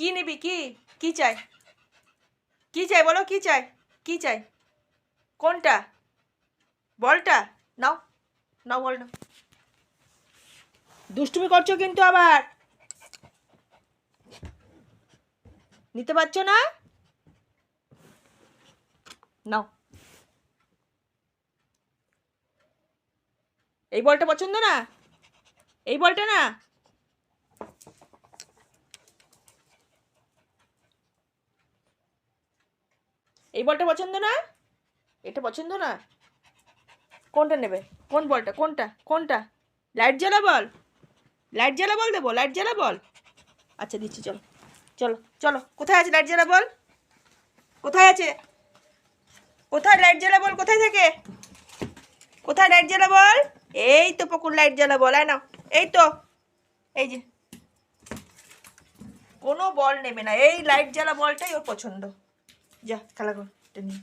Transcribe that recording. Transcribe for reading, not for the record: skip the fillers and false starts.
কি নিবি? কি কি চাই? কি চাই বলো? কি চাই? কি চাই? কোনটা? বলটা নাও, নাও বল নাও। দুষ্টুমি করছো কিন্তু আবার। নিতে পারছো না? নাও। এই বলটা পছন্দ না? এই বলটা না? এই বলটা পছন্দ না? এটা পছন্দ না? কোনটা নেবে? কোন বলটা? কোনটা? কোনটা? লাইট জ্বালা বল? লাইট জ্বালা বল দেবো? লাইট জ্বালা বল? আচ্ছা দিচ্ছি, চলো চলো চলো। কোথায় আছে লাইট জ্বালা বল? কোথায় আছে? কোথায় লাইট জ্বালা বল? কোথায় থেকে? কোথায় লাইট জ্বালা বল? এই তো পকুর লাইট জ্বালা বল। আয় নাও। এই তো, এই যে। কোনো বল নেবে না, এই লাইট জ্বালা বলটাই ওর পছন্দ। যা খেলা কর, এটা নিয়ে।